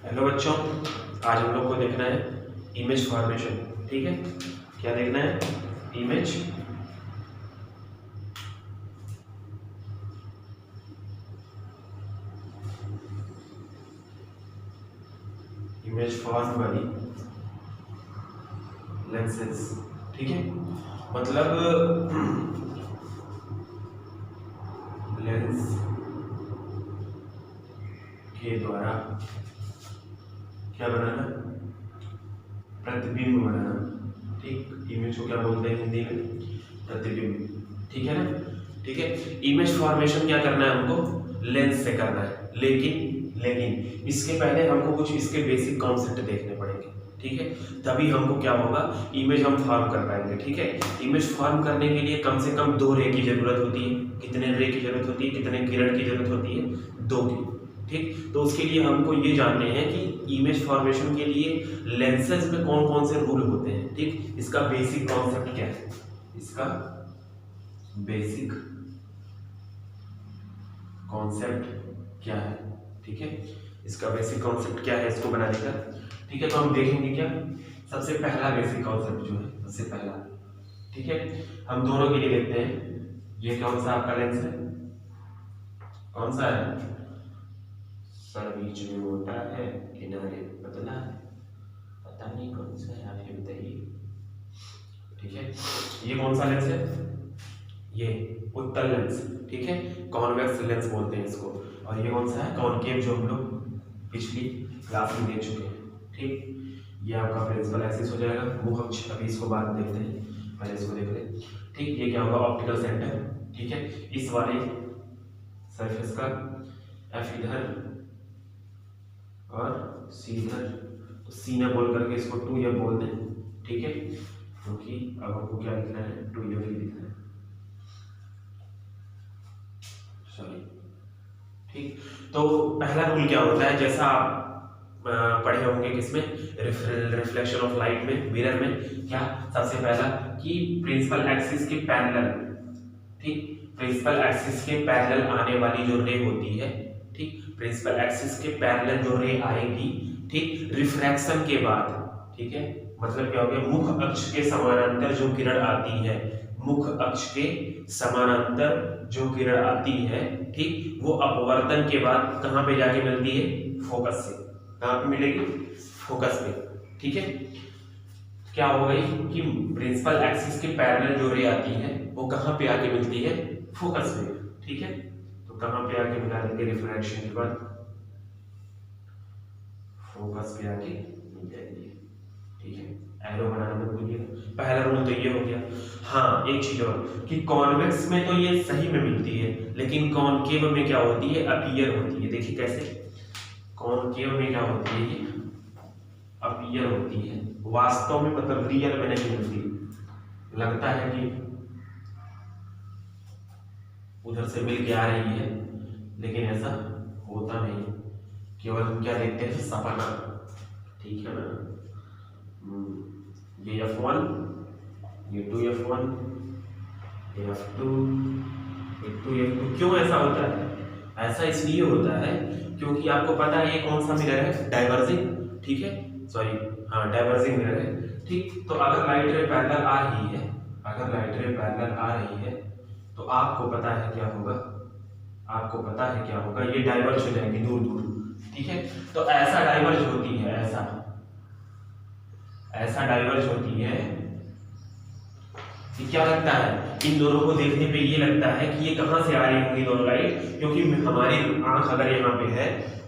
Hello बच्चों, आज हम लोग को देखना है इमेज फॉर्मेशन। ठीक है, क्या देखना है? इमेज फॉर्म वाली लेंसेज। ठीक है, मतलब लेंस के द्वारा क्या बनाना? प्रतिबिंब बनाना। ठीक, इमेज को क्या बोलते हैं हिंदी में? प्रतिबिंब। ठीक है ना? ठीक है, इमेज फॉर्मेशन क्या करना है हमको? लेंस से करना है, लेकिन इसके पहले हमको कुछ इसके बेसिक कॉन्सेप्ट देखने पड़ेंगे। ठीक है, तभी हमको क्या होगा, इमेज हम फॉर्म कर पाएंगे। ठीक है, इमेज फॉर्म करने के लिए कम से कम 2 रे की जरूरत होती है। कितने रे की जरूरत होती है? कितने किरण की जरूरत होती है? 2 की। ठीक, तो उसके लिए हमको ये जानने हैं कि इमेज फॉर्मेशन के लिए लेंसेज में कौन कौन से रूल होते हैं। ठीक, इसका बेसिक कॉन्सेप्ट क्या है? इसका बेसिक कॉन्सेप्ट क्या है? ठीक है, इसका बेसिक कॉन्सेप्ट क्या है इसको बनाने का? ठीक है, तो हम देखेंगे क्या सबसे पहला बेसिक कॉन्सेप्ट जो है, सबसे पहला। ठीक है, हम दोनों के लिए देखते हैं। ये कौन सा आपका लेंस है? कौन सा है? सर बीच में मोटा है, किनारे पतला है, पता नहीं कौन सा है, आप ये बताइए। ठीक है, ये कौन सा लेंस है? ये उत्तल लेंस। ठीक है, कॉन्वेक्स लेंस बोलते हैं इसको। और ये कौन सा है? कॉनकेव, जो हम लोग पिछली क्लास में देख चुके हैं। ठीक, ये आपका प्रिंसिपल एक्सिस हो जाएगा, मुख अक्ष। अभी इसको बाद में देखते हैं, पहले इसको देख लें। ठीक, ये क्या होगा? Optical centre. ठीक है, इस वाले सरफेस का एफ इधर और सी इधर, तो सी न बोल करके इसको 2F बोल दें। ठीक है, क्योंकि अब हमको क्या लिखना है? 2F ही लिखना है, सॉरी। ठीक, तो पहला रूल क्या होता है, जैसा आप पढ़े होंगे किसमें? रिफ्लेक्शन ऑफ लाइट में, मिरर में। क्या सबसे पहला कि प्रिंसिपल एक्सिस के पैरेलल, ठीक, प्रिंसिपल एक्सिस के पैरेलल आने वाली जो रे होती है, ठीक, प्रिंसिपल एक्सिस के पैरेलल जो रे आएगी, ठीक, रिफ्रैक्शन के बाद, ठीक है, मतलब क्या हो गया? मुख अक्ष के समानांतर जो किरण आती है, मुख अक्ष के समानांतर जो किरण आती है, ठीक, वो अपवर्तन के बाद कहां पे जाके मिलती है? फोकस से। कहां पे मिलेगी? फोकस पे। ठीक है, क्या हो गई कि प्रिंसिपल एक्सिस के पैरेलल जो रे आती है वो कहां पे आके मिलती है? फोकस पे। ठीक है, तो कहां पे आके मिला देंगे? रिफ्रैक्शन के बाद फोकस पे आके मिल जाएगी। ठीक है, एरो बनाना मत भूलिएगा। पहला रूल तो ये हो गया। हाँ, एक चीज और कि कॉन्वेक्स में तो ये सही में मिलती है, लेकिन कॉनकेव में क्या होती है? अपीयर होती है। देखिए कैसे, कॉनकेव में क्या होती है? ये अपीयर होती है, वास्तव में मतलब रियल में नहीं मिलती। लगता है कि उधर से मिल के आ रही है, लेकिन ऐसा होता नहीं। केवल हम क्या देखते हैं? सपना। ठीक है ना? ये F1, ये 2F1, ये F2, ये 2F2। क्यों ऐसा होता है? ऐसा इसलिए होता है क्योंकि आपको पता है ये कौन सा मिरर है? डाइवर्जिंग। ठीक है, सॉरी, हाँ, डाइवर्जिंग मिरर है। ठीक, तो अगर लाइट रे पैरेलल आ रही है, अगर लाइट रे पैरेलल आ रही है, तो आपको पता है क्या होगा? आपको पता है क्या होगा? ये डाइवर्ज हो जाएंगे दूर दूर। ठीक है, तो ऐसा डाइवर्ज होती है, ऐसा डाइवर्ज होती है कि क्या लगता है? इन दोनों को देखने पे ये लगता है कि ये कहां से आ रही होंगी दोनों लाइट, क्योंकि हमारी आंख अगर यहाँ पे है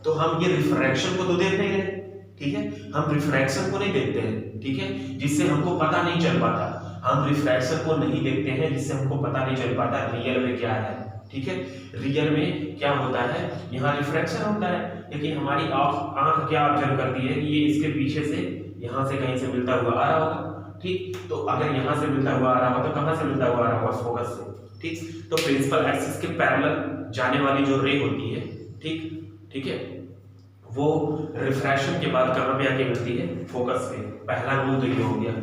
तो हम ये रिफ्रैक्शन को तो देख नहीं रहे। ठीक है, हम रिफ्रैक्शन को नहीं देखते हैं। ठीक है, जिससे हमको पता नहीं चल पाता। हम रिफ्रैक्शन को नहीं देखते हैं, जिससे हमको पता नहीं चल पाता रियल में क्या है। ठीक है, रियल में क्या होता है? यहाँ रिफ्रैक्शन होता है, लेकिन हमारी आंख क्या ऑब्जर्व करती है कि ये इसके पीछे से, यहाँ से कहीं से मिलता हुआ आ रहा होगा। ठीक, तो अगर यहाँ से मिलता हुआ आ रहा होगा तो कहाँ से मिलता हुआ आ रहा होगा? फोकस से। ठीक, तो प्रिंसिपल एक्सिस के पैरेलल जाने वाली जो रे होती है, ठीक है, वो रिफ्रैक्शन के बाद कहां पे आके मिलती है? फोकस पे। पहला रूल तो ये हो गया।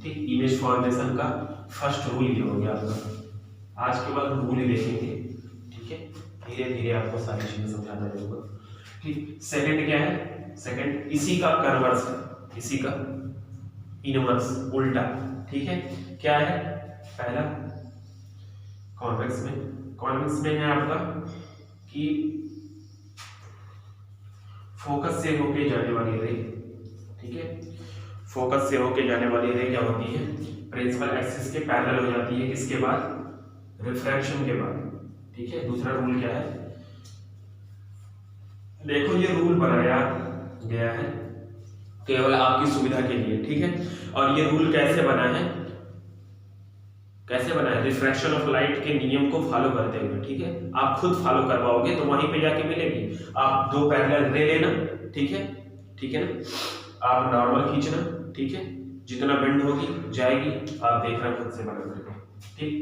ठीक, इमेज फॉर्मेशन का फर्स्ट रूल ये हो गया आपका। आज के बाद रूल ही देखेंगे। ठीक है, धीरे धीरे आपको सारी चीजें समझाना होगा। ठीक, सेकंड क्या है? सेकंड इसी का कन्वर्स है, इसी का इनवर्स उल्टा, ठीक है। क्या है पहला कॉन्वेक्स में है आपका कि फोकस से होके जाने वाली रे, ठीक है, फोकस से होके जाने वाली रे क्या होती है, प्रिंसिपल एक्सिस के पैरेलल हो जाती है, किसके बाद, रिफ्रैक्शन के बाद, ठीक है। दूसरा रूल क्या है, देखो ये रूल बनाया गया है केवल आपकी सुविधा के लिए, ठीक है। और ये रूल कैसे बना है, रिफ्रैक्शन ऑफ लाइट के नियम को फॉलो करते हुए, ठीक है। आप खुद फॉलो करवाओगे तो वहीं पे जाके मिलेगी। आप दो पैरेलल रे लेना, ठीक है ना, आप नॉर्मल खींचना, ठीक है, जितना बेंड होगी जाएगी, आप देखना खुद से बना करके, ठीक।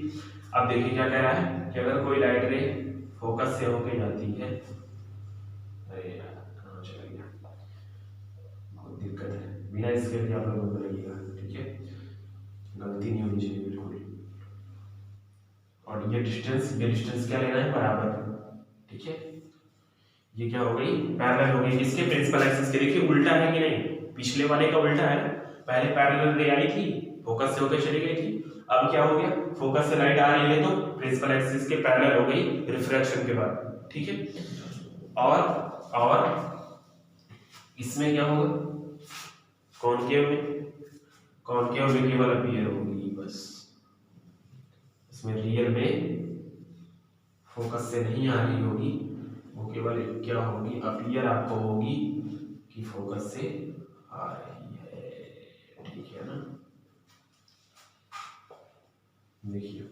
अब देखिए क्या कह रहा है कि अगर कोई लाइट रे फोकस से होके जाती है, अरे यार कहाँ चला गया, बहुत दिक्कत है, बिना इसके भी आप लोगों को लगेगा, ठीक है, गलती नहीं होनी चाहिए बिल्कुल। और ये डिस्टेंस क्या लेना है, बराबर, ठीक है। ये क्या हो गई, पैरेलल हो गई किसके, प्रिंसिपल एक्सिस के। देखिए उल्टा है कि नहीं, पिछले वाले का उल्टा है, पहले पैरेलल रे आई थी, फोकस से होकर चली गई थी, अब क्या हो गया, फोकस से लाइट आ रही है तो प्रिंसिपल एक्सिस के पैरेलल हो गई रिफ्रैक्शन के बाद, ठीक है। और इसमें क्या होगा, कॉनकेव में केवल अपीयर होगी बस, इसमें रियल में फोकस से नहीं आ रही होगी, वो केवल क्या होगी, अपीयर आपको होगी कि फोकस से आ रही है, ठीक है ना। देखिए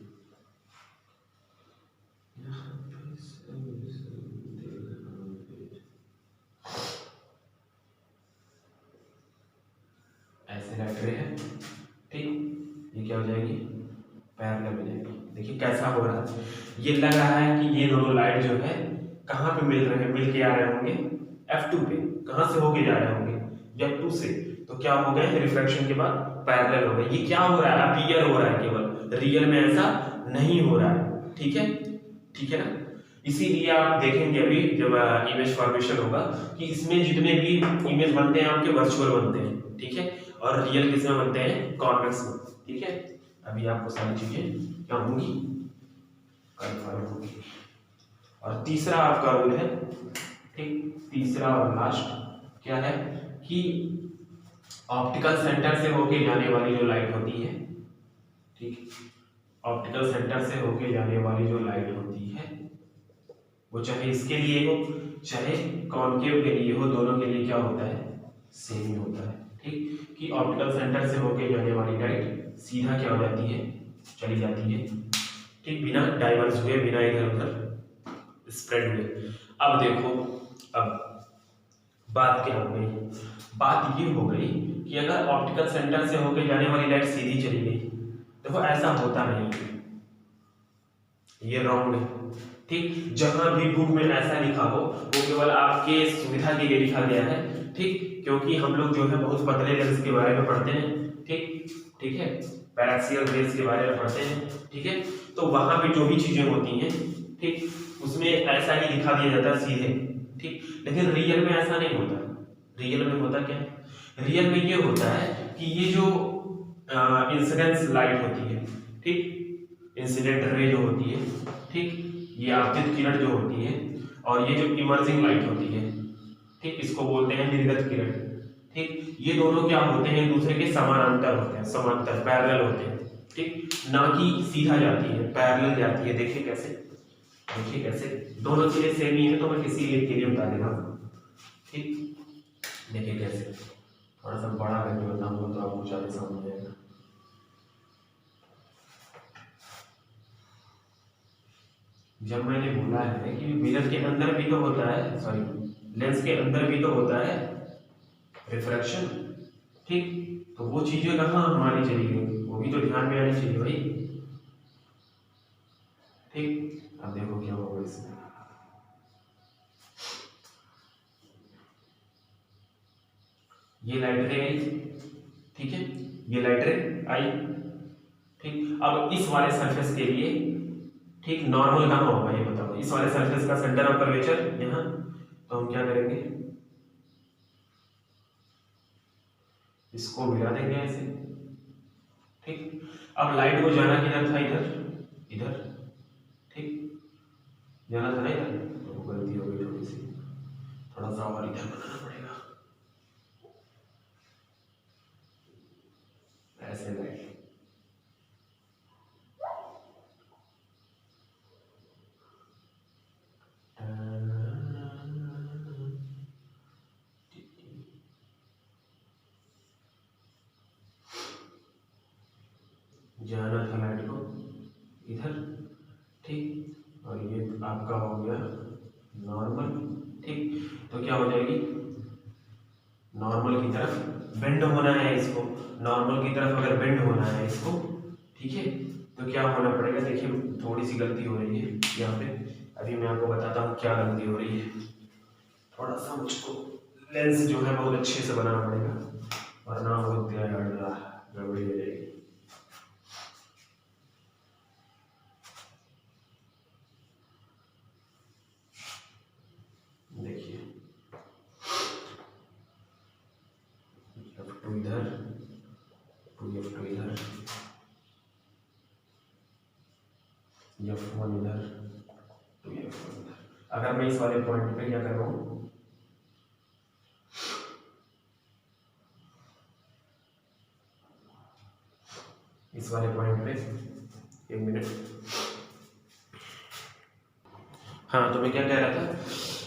ऐसे लाइट रे है, ठीक, ये क्या हो जाएगी, पैरेलल में जाएगी। देखिए कैसा हो रहा है, ये लग रहा है कि ये दोनों लाइट जो है कहाँ पे मिल रहे हैं, मिल के आ रहे होंगे F2 पे, कहाँ से होके जा रहे होंगे, F2 से, तो क्या हो गए, रिफ्रैक्शन के बाद पैरेलल हो गए। ये क्या हो रहा है, अपीयर हो रहा है केवल, रियल में ऐसा नहीं हो रहा है, ठीक है ना। इसीलिए आप देखेंगे अभी जब इमेज फॉर्मेशन होगा कि इसमें जितने भी इमेज बनते हैं आपके वर्चुअल बनते हैं, ठीक है, और रियल किसमें बनते हैं, कॉन्वेक्स में, ठीक है। अभी आपको सारी चीजें क्या होंगी, कन्फर्म होगी। और तीसरा आपका रूल है, ठीक, तीसरा और लास्ट क्या है कि ऑप्टिकल सेंटर से होके जाने वाली जो लाइट होती है, ठीक, ऑप्टिकल सेंटर से होके जाने वाली जो लाइट होती है वो चाहे इसके लिए हो चाहे कॉनकेव के लिए हो, दोनों के लिए क्या होता है, सेम ही होता है, ठीक, कि ऑप्टिकल सेंटर से होके जाने वाली लाइट सीधा क्या हो जाती है, चली जाती है, ठीक, बिना डाइवर्स हुए, बिना इधर उधर स्प्रेड हुए। अब देखो, अब बात क्या हो गई, बात ये हो गई कि अगर ऑप्टिकल सेंटर से होके जाने वाली लाइट सीधी चली गई, देखो ऐसा होता नहीं, ये रॉन्ग है, ठीक। जहां भी बुक में ऐसा लिखा हो वो केवल आपके सुविधा के लिए लिखा गया है, ठीक, क्योंकि हम लोग जो है बहुत पतले लेंस के बारे में पढ़ते हैं, ठीक है, पैराक्सियल रेज के बारे में पढ़ते हैं, ठीक है, तो वहां पे जो भी चीजें होती हैं, ठीक, उसमें ऐसा ही दिखा दिया जाता है सीधे, ठीक। लेकिन रियल में ऐसा नहीं होता, रियल में होता क्या है, रियल में ये होता है कि ये जो इंसिडेंस लाइट होती है, ठीक, इंसिडेंट रे जो होती है, ठीक, ये आपतित किरण जो होती है, और ये जो इमर्जिंग लाइट होती है, ठीक, इसको बोलते हैं निर्गत किरण, ठीक, ये दोनों क्या होते हैं, एक दूसरे के समानांतर होते हैं, समांतर पैरेलल होते हैं, ठीक, ना कि सीधा जाती है, पैरेलल जाती है। देखिए कैसे दोनों चीजें सेम ही है, तो मैं किसी एक के लिए बता दे रहा हूँ, ठीक, देखिए कैसे, थोड़ा सा बड़ा करके बताऊंगा तो आपको ज्यादा समझ आएगा। जब मैंने बोला है कि मिरर के अंदर भी तो होता है, सॉरी लेंस के अंदर भी तो होता है रिफ्रैक्शन, ठीक, तो वो चीजें कहाँ हमारी चली गई, वो भी तो ध्यान में आनी चाहिए भाई, ठीक। अब देखो क्या होगा इसमें, ये लाइट रे आई, ठीक है, ये लाइट रे आई, ठीक। अब इस वाले सरफेस के लिए, ठीक, नॉर्मल कहाँ होगा ये बताओ, इस वाले सरफेस का सेंटर ऑफ कर्वेचर यहाँ, तो हम क्या करेंगे, इसको मिला देंगे ऐसे, ठीक। अब लाइट को जाना किधर था, इधर, इधर, ठीक, जाना था ना इधर, तो गलती हो गई थोड़ी सी, थोड़ा सा और इधर बनाना पड़ेगा, ऐसे लाइट, जाना था लाइट को इधर, ठीक, और ये आपका हो गया नॉर्मल, ठीक। तो क्या हो जाएगी, नॉर्मल की तरफ बेंड होना है इसको, नॉर्मल की तरफ अगर बेंड होना है इसको, ठीक है, तो क्या होना पड़ेगा, देखिए थोड़ी सी गलती हो रही है यहाँ पे, अभी मैं आपको बताता हूँ क्या गलती हो रही है। थोड़ा सा मुझको लेंस जो है बहुत अच्छे से बनाना पड़ेगा, वरना बहुत गड़बड़ी हो जाएगी। देखिए F2 इधर, 2F2 इधर, F1 इधर, 2F1 इधर। अगर मैं इस वाले पॉइंट पे क्या कर रहा हूँ, इस वाले पॉइंट पे, एक मिनट, हाँ, तो मैं क्या कह रहा था,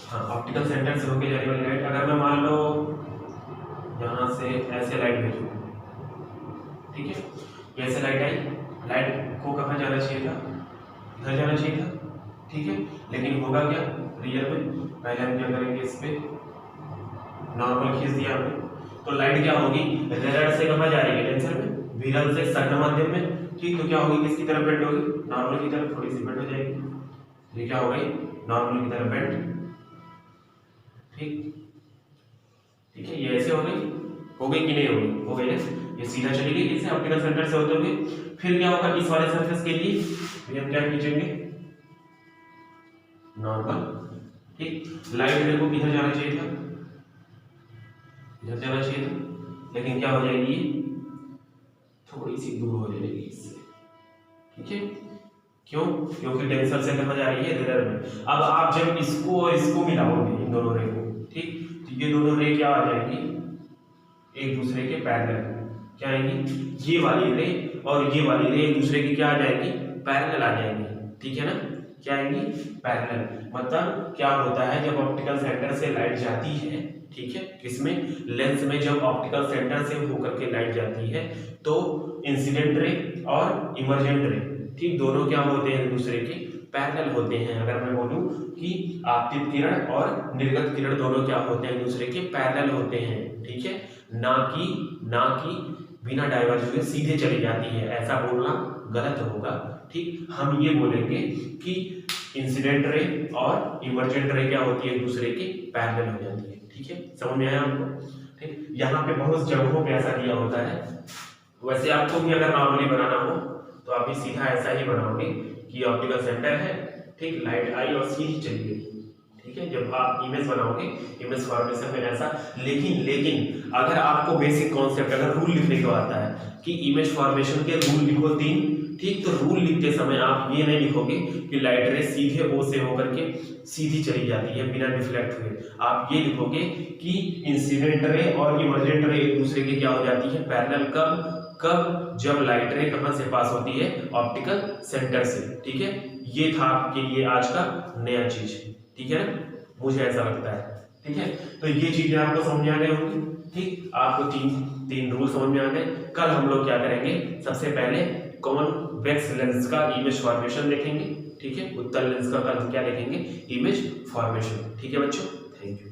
हाँ, ऑप्टिकल सेंटर से होके जाने वाली लाइट, अगर मैं मान लो यहाँ से ऐसे लाइट भेजूँ, ठीक है, कैसे लाइट आई, लाइट को कहाँ जाना चाहिए था, इधर जाना चाहिए था, ठीक है, लेकिन होगा क्या रियल में, पहले हम क्या करेंगे, इस पे नॉर्मल खींच दिया हमने, तो लाइट क्या होगी, रेड से कहाँ जा रही है, टेंसर में, विरल से सघन माध्यम में, ठीक, तो क्या होगी, किसकी तरफ बेंड होगी, नॉर्मल की तरफ, थोड़ी सी बेंड हो जाएगी, ये क्या हो गई, नॉर्मल की तरफ बेंड, ठीक, ठीक है, ये ऐसे हो गई कि नहीं होगी, हो गई ना, ये सीधा चली गई, इससे ऑप्टिकल सेंटर से होते हुए, फिर क्या होगा, इस वाले सरफेस के लिए हम क्या खींचेंगे, नॉर्मल, ठीक, लाइट देखो किधर जाना चाहिए था, इधर जाना चाहिए था, लेकिन क्या हो जाएगी, थोड़ी सी दूर हो जाएगी इससे, ठीक है, क्यों, क्योंकि टेंसर से कहाँ जा रही है, रियर में। अब आप जब इसको और इसको मिलाओगे, इन दोनों रे को, ठीक, तो ये दोनों रे क्या आ जाएंगी, एक दूसरे के पैरेलल, क्या आएंगी, ये वाली रे और ये वाली रे एक दूसरे की क्या आ जाएगी, पैरेलल आ जाएंगी, ठीक है ना, क्या आएंगी, पैरेलल। मतलब क्या होता है, जब ऑप्टिकल सेंटर से लाइट जाती है, ठीक है, किसमें, लेंस में, जब ऑप्टिकल सेंटर से होकर के लाइट जाती है, तो इंसिडेंट रे और इमर्जेंट रे, ठीक, दोनों क्या होते हैं, एक दूसरे के पैरेलल होते हैं। अगर मैं बोलूं कि आपतित किरण और निर्गत किरण दोनों क्या होते हैं, एक दूसरे के पैरेलल होते हैं, ठीक है, ना कि बिना डाइवर्ज हुए सीधे चली जाती है, ऐसा बोलना गलत होगा, ठीक। हम ये बोलेंगे कि इंसिडेंट रे और इमर्जेंट रे क्या होती है, एक दूसरे के पैरेलल हो जाती है, ठीक है, समझ में आया आपको, ठीक। यहाँ पे बहुत जगहों पे ऐसा दिया होता है, वैसे आपको भी अगर नॉर्मली बनाना हो तो आप भी सीधा ऐसा ही बनाओगे कि ऑप्टिकल सेंटर है, ठीक, लाइट आई और सीधी चली गई, ठीक है। जब आप इमेज बनाओगे, इमेज फॉर्मेशन में ऐसा, लेकिन अगर आपको बेसिक कॉन्सेप्ट, अगर रूल लिखने को आता है कि इमेज फॉर्मेशन के रूल लिखो 3, ठीक, तो रूल लिखते समय आप ये नहीं लिखोगे कि लाइट रे सीधे ओ से होकर के सीधी चली जाती है बिना डिफ्लेक्ट हुए, आप ये लिखोगे कि इंसिडेंट रे और इमर्जेंट रे एक दूसरे के क्या हो जाती है, पैरेलल, कब जब लाइट रे कहां से पास होती है, ऑप्टिकल सेंटर से, ठीक है। ये था आपके लिए आज का नया चीज, ठीक है ना, मुझे ऐसा लगता है, ठीक है। तो ये चीजें आपको समझ में आ गई होंगी, ठीक, आपको तीन रूल समझ में आ गए। कल हम लोग क्या करेंगे, सबसे पहले कॉन्वेक्स लेंस का इमेज फॉर्मेशन देखेंगे, ठीक है, उत्तल लेंस का कल क्या देखेंगे, इमेज फॉर्मेशन, ठीक है बच्चों, थैंक यू।